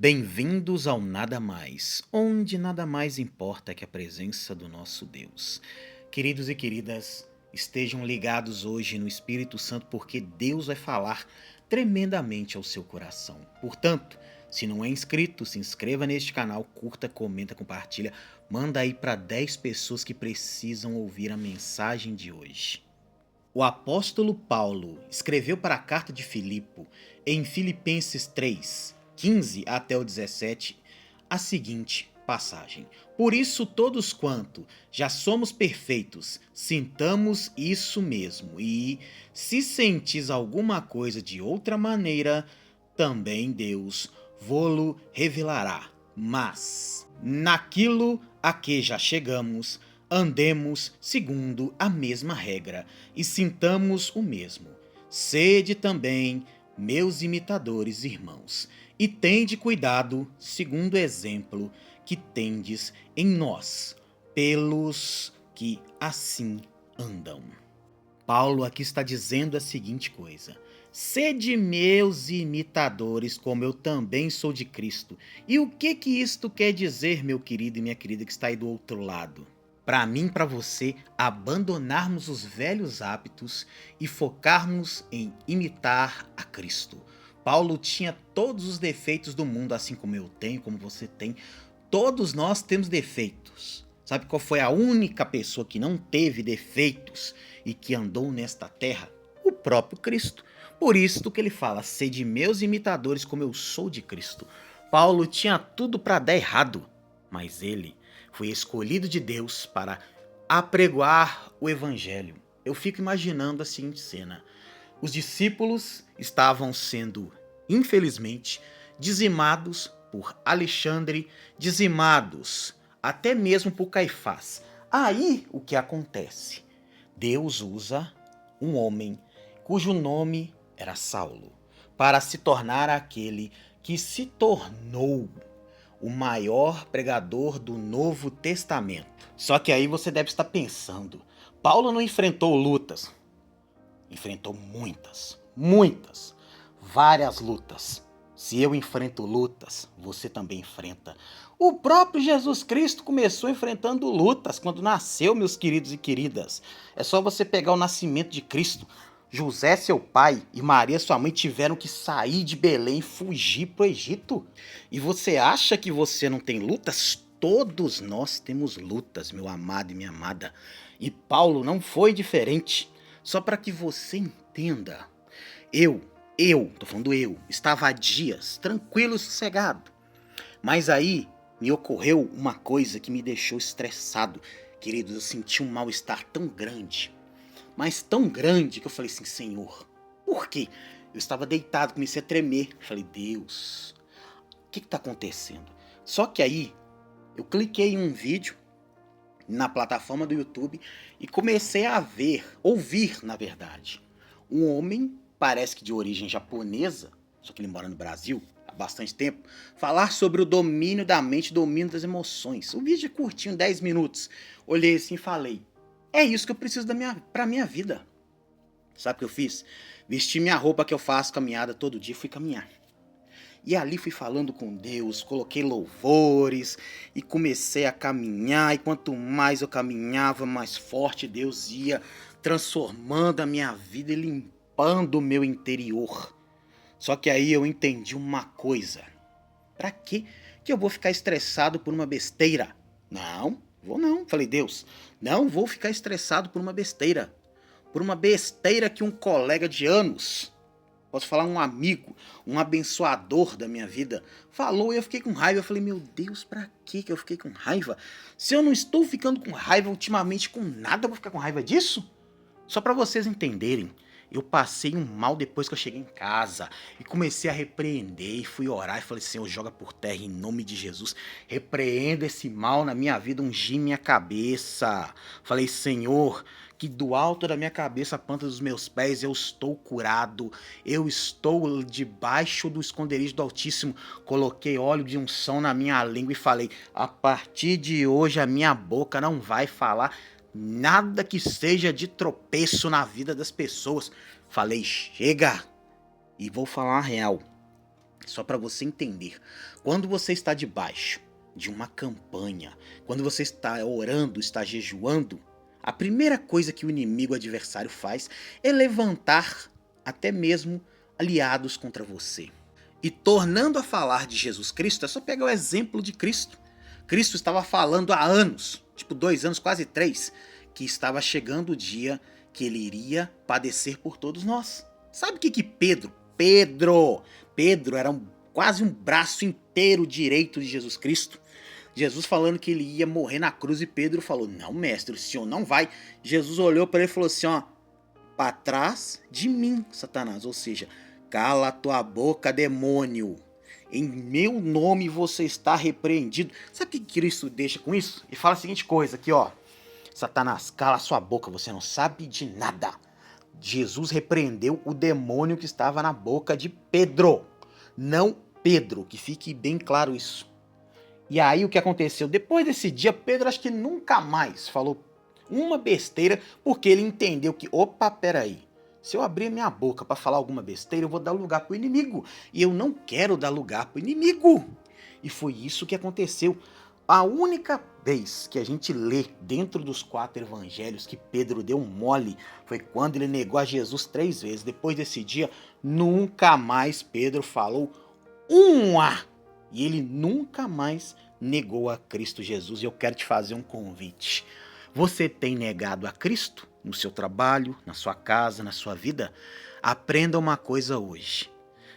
Bem-vindos ao Nada Mais, onde nada mais importa que a presença do nosso Deus. Queridos e queridas, estejam ligados hoje no Espírito Santo porque Deus vai falar tremendamente ao seu coração. Portanto, se não é inscrito, se inscreva neste canal, curta, comenta, compartilha, manda aí para 10 pessoas que precisam ouvir a mensagem de hoje. O apóstolo Paulo escreveu para a carta de Filipe, em Filipenses 3, 15 até o 17, a seguinte passagem: Por isso todos quanto já somos perfeitos, sintamos isso mesmo, e se sentis alguma coisa de outra maneira, também Deus vô-lo revelará. Mas, naquilo a que já chegamos, andemos segundo a mesma regra e sintamos o mesmo. Sede também meus imitadores, irmãos, e tende cuidado, segundo o exemplo que tendes em nós, pelos que assim andam. Paulo aqui está dizendo a seguinte coisa: sede meus imitadores, como eu também sou de Cristo. E o que isto quer dizer, meu querido e minha querida que está aí do outro lado? Para mim e para você, abandonarmos os velhos hábitos e focarmos em imitar a Cristo. Paulo tinha todos os defeitos do mundo, assim como eu tenho, como você tem. Todos nós temos defeitos. Sabe qual foi a única pessoa que não teve defeitos e que andou nesta terra? O próprio Cristo. Por isso que ele fala: sede meus imitadores como eu sou de Cristo. Paulo tinha tudo para dar errado, mas ele foi escolhido de Deus para apregoar o evangelho. Eu fico imaginando a seguinte cena: os discípulos estavam sendo, infelizmente, dizimados por Alexandre, dizimados até mesmo por Caifás. Aí o que acontece? Deus usa um homem cujo nome era Saulo para se tornar aquele que se tornou o maior pregador do Novo Testamento. Só que aí você deve estar pensando: Paulo não enfrentou lutas? Enfrentou muitas, várias lutas. Se eu enfrento lutas, você também enfrenta. O próprio Jesus Cristo começou enfrentando lutas quando nasceu, meus queridos e queridas. É só você pegar o nascimento de Cristo. José, seu pai, e Maria, sua mãe, tiveram que sair de Belém e fugir para o Egito. E você acha que você não tem lutas? Todos nós temos lutas, meu amado e minha amada. E Paulo não foi diferente. Só para que você entenda, tô falando eu, estava há dias, tranquilo e sossegado. Mas aí me ocorreu uma coisa que me deixou estressado. Queridos, eu senti um mal-estar tão grande, mas tão grande, que eu falei assim: Senhor, por quê? Eu estava deitado, comecei a tremer. Falei: Deus, o que está acontecendo? Só que aí eu cliquei em um vídeo na plataforma do YouTube e comecei a ouvir, na verdade, um homem, parece que de origem japonesa, só que ele mora no Brasil há bastante tempo, falar sobre o domínio da mente, domínio das emoções. O vídeo é curtinho, 10 minutos. Olhei assim e falei: é isso que eu preciso pra minha vida. Sabe o que eu fiz? Vesti minha roupa que eu faço caminhada todo dia e fui caminhar. E ali fui falando com Deus, coloquei louvores e comecei a caminhar. E quanto mais eu caminhava, mais forte Deus ia transformando a minha vida e limpando o meu interior. Só que aí eu entendi uma coisa: pra quê que eu vou ficar estressado por uma besteira? Não, vou não. Falei: Deus, não vou ficar estressado por uma besteira. Por uma besteira que um colega de anos, posso falar um amigo, um abençoador da minha vida, falou, e eu fiquei com raiva. Eu falei: meu Deus, pra que eu fiquei com raiva? Se eu não estou ficando com raiva ultimamente com nada, eu vou ficar com raiva disso? Só pra vocês entenderem, eu passei um mal depois que eu cheguei em casa e comecei a repreender e fui orar e falei: Senhor, joga por terra em nome de Jesus, repreenda esse mal na minha vida, ungi minha cabeça. Falei: Senhor, que do alto da minha cabeça à planta dos meus pés eu estou curado, eu estou debaixo do esconderijo do Altíssimo. Coloquei óleo de unção na minha língua e falei: a partir de hoje a minha boca não vai falar nada que seja de tropeço na vida das pessoas. Falei: chega! E vou falar a real. Só para você entender, quando você está debaixo de uma campanha, quando você está orando, está jejuando, a primeira coisa que o inimigo adversário faz é levantar até mesmo aliados contra você. E tornando a falar de Jesus Cristo, é só pegar o exemplo de Cristo. Cristo estava falando há anos, tipo 2 anos, quase 3, que estava chegando o dia que ele iria padecer por todos nós. Sabe o que Pedro era quase um braço inteiro direito de Jesus Cristo. Jesus falando que ele ia morrer na cruz e Pedro falou, não mestre, o senhor não vai. Jesus olhou para ele e falou assim, ó, para trás de mim, Satanás, ou seja, cala tua boca, demônio. Em meu nome você está repreendido. Sabe o que Cristo deixa com isso? E fala a seguinte coisa aqui, ó. Satanás, cala sua boca, você não sabe de nada. Jesus repreendeu o demônio que estava na boca de Pedro. Não Pedro, que fique bem claro isso. E aí o que aconteceu? Depois desse dia, Pedro acho que nunca mais falou uma besteira, porque ele entendeu que, opa, peraí. Se eu abrir minha boca para falar alguma besteira, eu vou dar lugar pro inimigo. E eu não quero dar lugar pro inimigo. E foi isso que aconteceu. A única vez que a gente lê dentro dos 4 evangelhos que Pedro deu um mole foi quando ele negou a Jesus 3 vezes. Depois desse dia, nunca mais Pedro falou um A. E ele nunca mais negou a Cristo Jesus. E eu quero te fazer um convite. Você tem negado a Cristo no seu trabalho, na sua casa, na sua vida? Aprenda uma coisa hoje.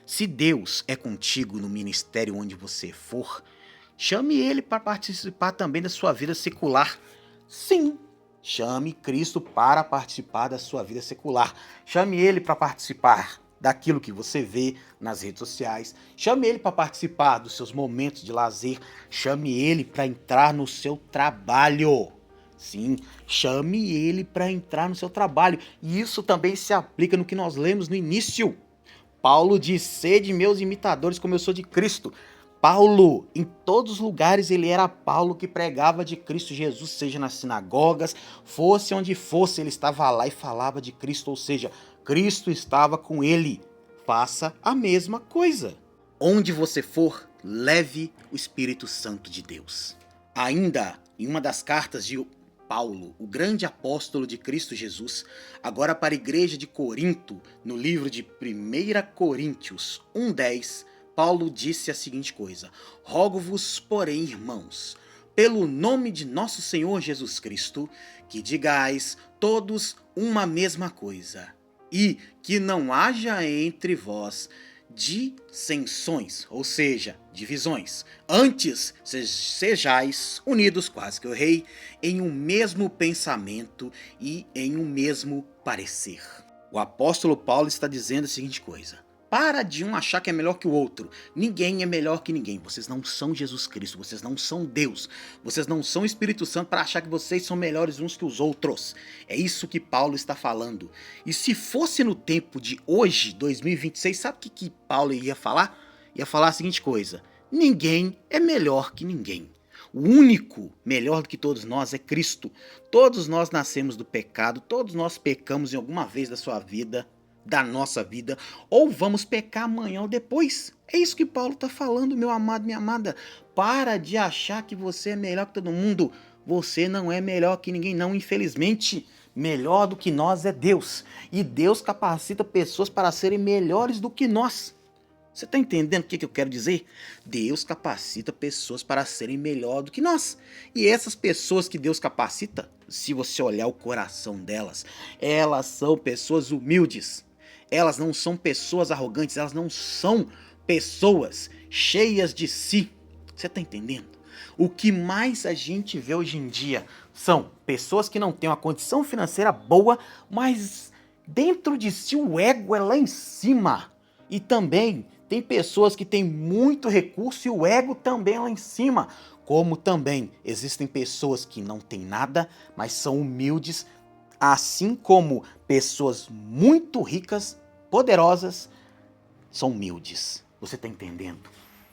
Se Deus é contigo no ministério onde você for, chame Ele para participar também da sua vida secular. Sim, chame Cristo para participar da sua vida secular. Chame Ele para participar daquilo que você vê nas redes sociais. Chame Ele para participar dos seus momentos de lazer. Chame Ele para entrar no seu trabalho. Sim, chame Ele para entrar no seu trabalho. E isso também se aplica no que nós lemos no início. Paulo diz, sede meus imitadores como eu sou de Cristo. Paulo, em todos os lugares, ele era Paulo que pregava de Cristo Jesus, seja nas sinagogas, fosse onde fosse, ele estava lá e falava de Cristo, ou seja, Cristo estava com ele. Faça a mesma coisa. Onde você for, leve o Espírito Santo de Deus. Ainda em uma das cartas de Paulo, o grande apóstolo de Cristo Jesus, agora para a igreja de Corinto, no livro de 1 Coríntios 1:10, Paulo disse a seguinte coisa: rogo-vos, porém, irmãos, pelo nome de nosso Senhor Jesus Cristo, que digais todos uma mesma coisa, e que não haja entre vós dissensões, ou seja, divisões. Antes, sejais unidos, quase que eu errei, em um mesmo pensamento e em um mesmo parecer. O apóstolo Paulo está dizendo a seguinte coisa: para de um achar que é melhor que o outro. Ninguém é melhor que ninguém. Vocês não são Jesus Cristo, vocês não são Deus. Vocês não são o Espírito Santo para achar que vocês são melhores uns que os outros. É isso que Paulo está falando. E se fosse no tempo de hoje, 2026, sabe o que Paulo ia falar? Ia falar a seguinte coisa: ninguém é melhor que ninguém. O único melhor do que todos nós é Cristo. Todos nós nascemos do pecado, todos nós pecamos em alguma vez da sua vida, da nossa vida, ou vamos pecar amanhã ou depois. É isso que Paulo está falando, meu amado, minha amada. Para de achar que você é melhor que todo mundo. Você não é melhor que ninguém, não, infelizmente. Melhor do que nós é Deus. E Deus capacita pessoas para serem melhores do que nós. Você está entendendo o que eu quero dizer? Deus capacita pessoas para serem melhor do que nós. E essas pessoas que Deus capacita, se você olhar o coração delas, elas são pessoas humildes. Elas não são pessoas arrogantes, elas não são pessoas cheias de si. Você está entendendo? O que mais a gente vê hoje em dia são pessoas que não têm uma condição financeira boa, mas dentro de si o ego é lá em cima. E também tem pessoas que têm muito recurso e o ego também é lá em cima. Como também existem pessoas que não têm nada, mas são humildes, assim como pessoas muito ricas, poderosas, são humildes. Você está entendendo?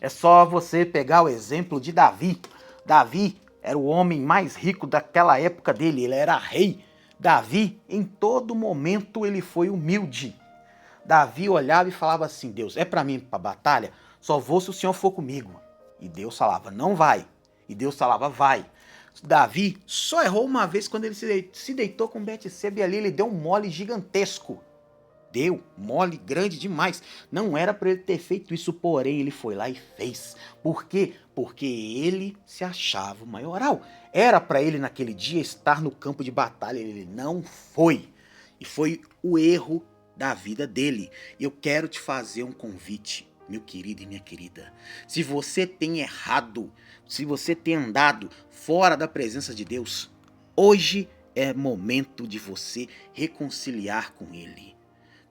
É só você pegar o exemplo de Davi. Davi era o homem mais rico daquela época dele, ele era rei. Davi, em todo momento, ele foi humilde. Davi olhava e falava assim: Deus, é para mim ir para a batalha? Só vou se o Senhor for comigo. E Deus falava, não vai. E Deus falava, vai. Davi só errou uma vez quando ele se deitou com Betseba e ali ele deu um mole gigantesco. Deu mole grande demais. Não era para ele ter feito isso, porém ele foi lá e fez. Por quê? Porque ele se achava o maioral. Era para ele naquele dia estar no campo de batalha, ele não foi. E foi o erro da vida dele. Eu quero te fazer um convite, meu querido e minha querida. Se você tem errado, se você tem andado fora da presença de Deus, hoje é momento de você reconciliar com Ele.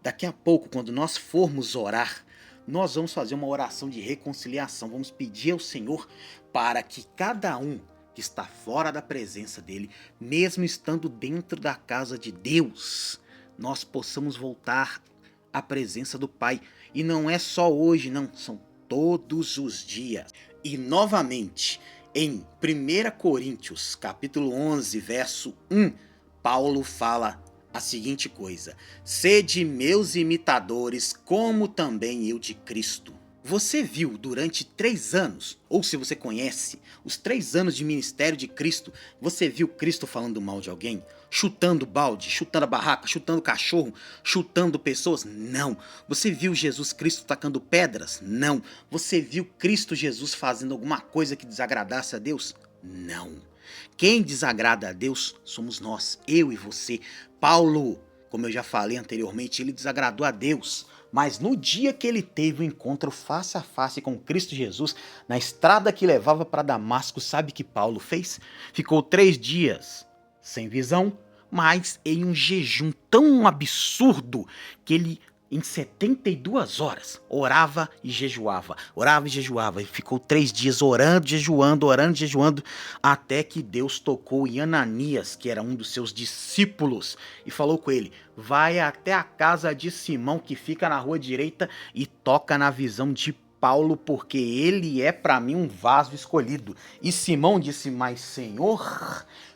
Daqui a pouco, quando nós formos orar, nós vamos fazer uma oração de reconciliação. Vamos pedir ao Senhor para que cada um que está fora da presença dEle, mesmo estando dentro da casa de Deus, nós possamos voltar à presença do Pai. E não é só hoje, não, são todos os dias. E novamente, em 1 Coríntios, capítulo 11, verso 1, Paulo fala a seguinte coisa: sede meus imitadores, como também eu de Cristo. Você viu durante 3 anos, ou se você conhece, os 3 anos de ministério de Cristo, você viu Cristo falando mal de alguém? Chutando balde, chutando a barraca, chutando cachorro, chutando pessoas? Não. Você viu Jesus Cristo tacando pedras? Não. Você viu Cristo Jesus fazendo alguma coisa que desagradasse a Deus? Não. Quem desagrada a Deus somos nós, eu e você. Paulo, como eu já falei anteriormente, ele desagradou a Deus. Mas no dia que ele teve o encontro face a face com Cristo Jesus, na estrada que levava para Damasco, sabe o que Paulo fez? Ficou 3 dias sem visão, mas em um jejum tão absurdo que ele, em 72 horas, orava e jejuava, e ficou 3 dias orando, jejuando, até que Deus tocou em Ananias, que era um dos seus discípulos, e falou com ele: vai até a casa de Simão, que fica na rua direita, e toca na visão de Paulo, porque ele é para mim um vaso escolhido. E Simão disse: mas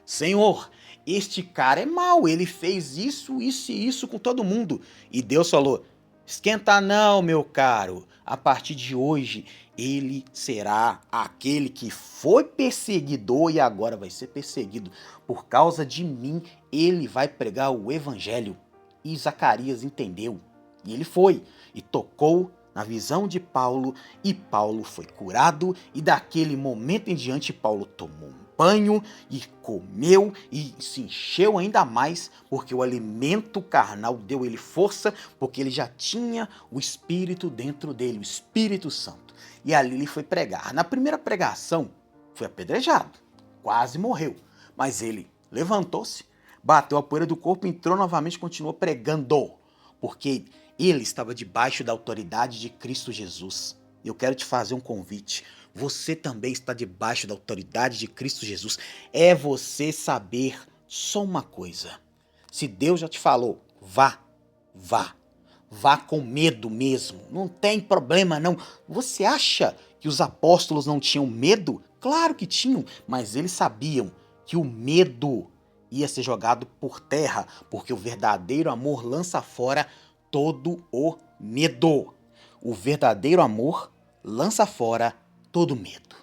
Senhor, este cara é mau, ele fez isso e isso com todo mundo. E Deus falou: esquenta não, meu caro, a partir de hoje ele será aquele que foi perseguidor e agora vai ser perseguido. Por causa de mim, ele vai pregar o evangelho. E Zacarias entendeu, e ele foi, e tocou na visão de Paulo, e Paulo foi curado, e daquele momento em diante Paulo tomou um banho, e comeu, e se encheu ainda mais, porque o alimento carnal deu ele força, porque ele já tinha o Espírito dentro dele, o Espírito Santo. E ali ele foi pregar. Na primeira pregação, foi apedrejado, quase morreu, mas ele levantou-se, bateu a poeira do corpo, entrou novamente e continuou pregando, porque ele estava debaixo da autoridade de Cristo Jesus. Eu quero te fazer um convite. Você também está debaixo da autoridade de Cristo Jesus. É você saber só uma coisa. Se Deus já te falou, vá. Vá com medo mesmo. Não tem problema não. Você acha que os apóstolos não tinham medo? Claro que tinham, mas eles sabiam que o medo ia ser jogado por terra, porque o verdadeiro amor lança fora todo o medo. O verdadeiro amor lança fora todo medo.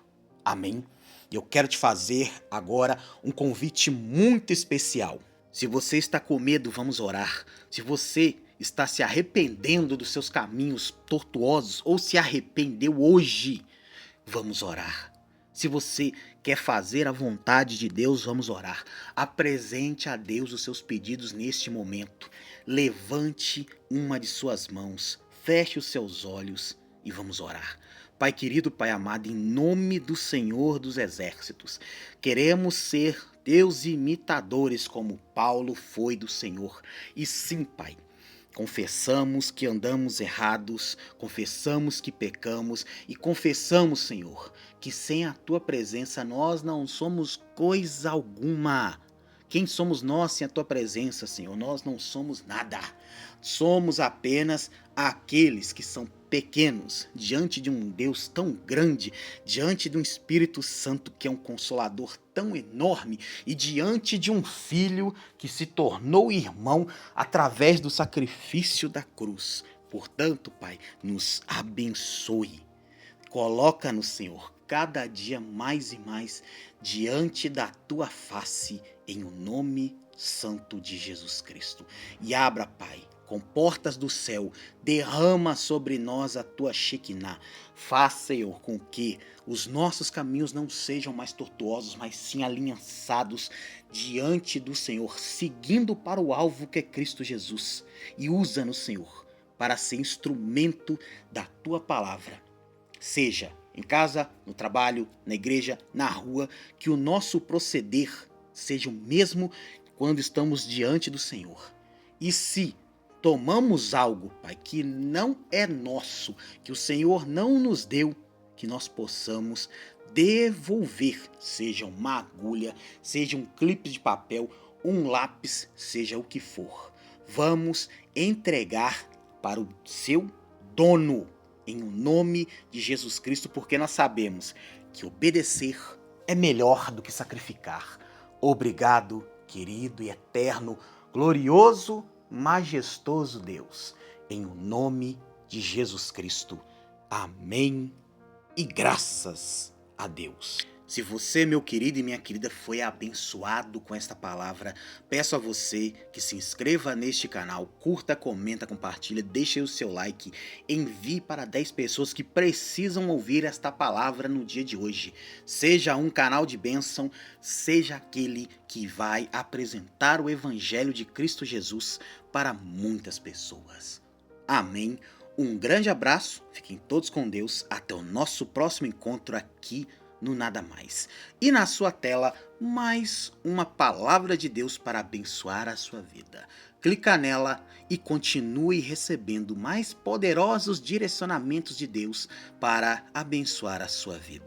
Amém? Eu quero te fazer agora um convite muito especial. Se você está com medo, vamos orar. Se você está se arrependendo dos seus caminhos tortuosos ou se arrependeu hoje, vamos orar. Se você quer fazer a vontade de Deus, vamos orar. Apresente a Deus os seus pedidos neste momento. Levante uma de suas mãos, feche os seus olhos e vamos orar. Pai querido, Pai amado, em nome do Senhor dos Exércitos, queremos ser teus imitadores como Paulo foi do Senhor. E sim, Pai, confessamos que andamos errados, confessamos que pecamos e confessamos, Senhor, que sem a Tua presença nós não somos coisa alguma. Quem somos nós sem a Tua presença, Senhor? Nós não somos nada. Somos apenas aqueles que são pequenos diante de um Deus tão grande, diante de um Espírito Santo que é um Consolador tão enorme e diante de um Filho que se tornou irmão através do sacrifício da cruz. Portanto, Pai, nos abençoe. Coloca-nos, Senhor, cada dia mais e mais diante da tua face, em o nome santo de Jesus Cristo. E abra, Pai, com portas do céu, derrama sobre nós a tua Shekinah. Faz, Senhor, com que os nossos caminhos não sejam mais tortuosos, mas sim alinhaçados diante do Senhor, seguindo para o alvo que é Cristo Jesus. E usa-nos, Senhor, para ser instrumento da tua palavra. Seja em casa, no trabalho, na igreja, na rua, que o nosso proceder seja o mesmo quando estamos diante do Senhor. E se tomamos algo, Pai, que não é nosso, que o Senhor não nos deu, que nós possamos devolver, seja uma agulha, seja um clipe de papel, um lápis, seja o que for. Vamos entregar para o seu dono, em o nome de Jesus Cristo, porque nós sabemos que obedecer é melhor do que sacrificar. Obrigado, querido e eterno, glorioso, majestoso Deus, em o nome de Jesus Cristo. Amém e graças a Deus. Se você, meu querido e minha querida, foi abençoado com esta palavra, peço a você que se inscreva neste canal, curta, comenta, compartilha, deixe o seu like, envie para 10 pessoas que precisam ouvir esta palavra no dia de hoje. Seja um canal de bênção, seja aquele que vai apresentar o Evangelho de Cristo Jesus para muitas pessoas. Amém. Um grande abraço, fiquem todos com Deus, até o nosso próximo encontro aqui no Nada Mais. E na sua tela, mais uma palavra de Deus para abençoar a sua vida. Clica nela e continue recebendo mais poderosos direcionamentos de Deus para abençoar a sua vida.